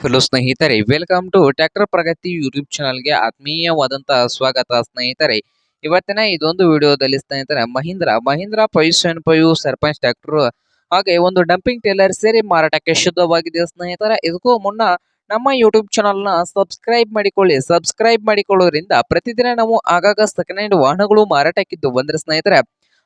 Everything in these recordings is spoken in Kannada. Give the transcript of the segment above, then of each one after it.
ಹಲೋ ಸ್ನೇಹಿತರೆ, welcome to tractor Pragathi YouTube ಚಾನಲ್ಗೆ ಆತ್ಮೀಯವಾದಂತಹ ಸ್ವಾಗತ ಸ್ನೇಹಿತರೆ. ಇವತ್ತಿನ ಇದೊಂದು ವಿಡಿಯೋದಲ್ಲಿ ಸ್ನೇಹಿತರೆ ಮಹೀಂದ್ರ 575 ಸರ್ಪಂಚ್ ಟ್ರ್ಯಾಕ್ಟರ್ ಹಾಗೆ ಒಂದು ಡಂಪಿಂಗ್ ಟೇಲರ್ ಸೇರಿ ಮಾರಾಟಕ್ಕೆ ಶುದ್ಧವಾಗಿದೆ ಸ್ನೇಹಿತರೆ. ಇದಕ್ಕೂ ಮುನ್ನ ನಮ್ಮ ಯೂಟ್ಯೂಬ್ ಚಾನಲ್ನ ಸಬ್ಸ್ಕ್ರೈಬ್ ಮಾಡಿಕೊಳ್ಳೋದ್ರಿಂದ ಪ್ರತಿದಿನ ನಾವು ಆಗಾಗ ಸೆಕೆಂಡ್ ಹ್ಯಾಂಡ್ ವಾಹನಗಳು ಮಾರಾಟಕ್ಕಿದ್ದು ಬಂದ್ರೆ ಸ್ನೇಹಿತರೆ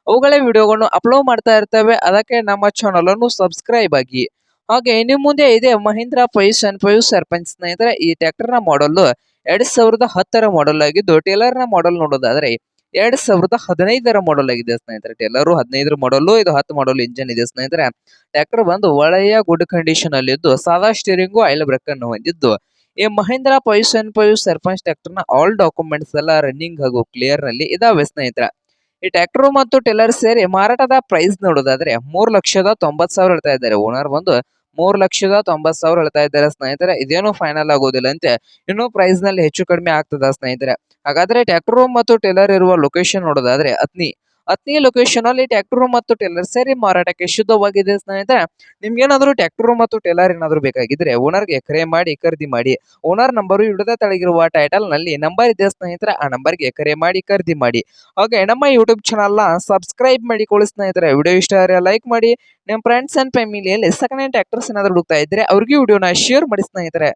ಅವುಗಳ ವಿಡಿಯೋಗಳನ್ನು ಅಪ್ಲೋಡ್ ಮಾಡ್ತಾ ಇರ್ತೇವೆ. ಅದಕ್ಕೆ ನಮ್ಮ ಚಾನಲ್ ಅನ್ನು ಸಬ್ಸ್ಕ್ರೈಬ್ ಆಗಿ. ಹಾಗೆ ಇನ್ನು ಮುಂದೆ ಇದೆ ಮಹೀಂದ್ರ 575 ಸರ್ಪಂಚ್ ಸ್ನೇಹಿತರೆ. ಈ ಟ್ರ್ಯಾಕ್ಟರ್ ನ ಮಾಡಲ್ 2010ರ ಮಾಡಲ್ ಆಗಿದ್ದು, ಟೇಲರ್ ನ ಮಾಡಲ್ ನೋಡೋದಾದ್ರೆ 2015ರ ಮಾಡಲ್ ಆಗಿದೆ ಸ್ನೇಹಿತರೆ. ಟೇಲರ್ 15ರ ಮಾಡಲ್, ಇದು 10 ಮಾಡಲ್ ಇಂಜನ್ ಇದೆ ಸ್ನೇಹಿತರೆ. ಟ್ರ್ಯಾಕ್ಟರ್ ಬಂದು ಒಳ್ಳೆಯ ಗುಡ್ ಕಂಡೀಷನ್ ಅಲ್ಲಿ ಇದ್ದು, ಸಾದಾ ಸ್ಟೀರಿಂಗು ಆಯಿಲ್ ಬ್ರೇಕ್ ಅನ್ನು ಹೊಂದಿದ್ದು, ಈ ಮಹೀಂದ್ರ 575 ಸರ್ಪಂಚ್ ಟ್ರ್ಯಾಕ್ಟರ್ ನ ಆಲ್ ಡಾಕ್ಯುಮೆಂಟ್ಸ್ ಎಲ್ಲ ರನ್ನಿಂಗ್ ಹಾಗೂ ಕ್ಲಿಯರ್ ನಲ್ಲಿ ಇದಾವೆ ಸ್ನೇಹಿತರೆ. ಈ ಟ್ರ್ಯಾಕ್ಟರ್ ಮತ್ತು ಟೇಲರ್ ಸೇರಿ ಮಾರಾಟದ ಪ್ರೈಸ್ ನೋಡೋದಾದ್ರೆ 3,90,000 ಹೇಳ್ತಾ ಇದ್ದಾರೆ. ಓನರ್ ಬಂದು 3,90,000 ಹೇಳ್ತಾ ಇದ್ದಾರೆ ಸ್ನೇಹಿತರೆ. ಇದೇನು ಫೈನಲ್ ಆಗೋದಿಲ್ಲ ಅಂತೆ, ಇನ್ನು ಪ್ರೈಸ್ ನಲ್ಲಿ ಹೆಚ್ಚು ಕಡಿಮೆ ಆಗ್ತದ ಸ್ನೇಹಿತರೆ. ಹಾಗಾದ್ರೆ ಟ್ರ್ಯಾಕ್ಟರ್ ಮತ್ತು ಟೇಲರ್ ಇರುವ ಲೊಕೇಶನ್ ನೋಡೋದಾದ್ರೆ ಅತ್ನಿ ಲೊಕೇಶನ್ ಅಲ್ಲಿ ಟ್ರ್ಯಾಕ್ಟರ್ ಮತ್ತು ಟೇಲರ್ ಸೇರಿ ಮಾರಾಟಕ್ಕೆ ಶುದ್ಧವಾಗಿದೆ ಸ್ನೇಹಿತರೆ. ನಿಮ್ಗೇನಾದ್ರೂ ಟ್ರ್ಯಾಕ್ಟರ್ ಮತ್ತು ಟೇಲರ್ ಏನಾದ್ರು ಬೇಕಾಗಿದ್ರೆ ಓನರ್ಗೆ ಕರೆ ಮಾಡಿ ಖರೀದಿ ಮಾಡಿ. ಓನರ್ ನಂಬರ್ ಹಿಡಿದ ತೆಳಗಿರುವ ಟೈಟಲ್ ನಲ್ಲಿ ನಂಬರ್ ಇದೆ ಸ್ನೇಹಿತರೆ, ಆ ನಂಬರ್ಗೆ ಕರೆ ಮಾಡಿ ಖರೀದಿ ಮಾಡಿ. ಹಾಗೆ ನಮ್ಮ ಯೂಟ್ಯೂಬ್ ಚಾನಲ್ ನ ಸಬ್ಸ್ಕ್ರೈಬ್ ಮಾಡಿಕೊಳ್ಳಿ ಸ್ನೇಹಿತರೆ. ವಿಡಿಯೋ ಇಷ್ಟ ಆದರೆ ಲೈಕ್ ಮಾಡಿ. ನಿಮ್ಮ ಫ್ರೆಂಡ್ಸ್ ಅಂಡ್ ಫ್ಯಾಮಿಲಿಯಲ್ಲಿ ಸೆಕೆಂಡ್ ಹ್ಯಾಂಡ್ ಟ್ರ್ಯಾಕ್ಟರ್ಸ್ ಏನಾದ್ರು ಹುಡುಕ್ತಾ ಇದ್ರೆ ಅವ್ರಿಗೆ ವಿಡಿಯೋನ ಶೇರ್ ಮಾಡಿ ಸ್ನೇಹಿತರೆ.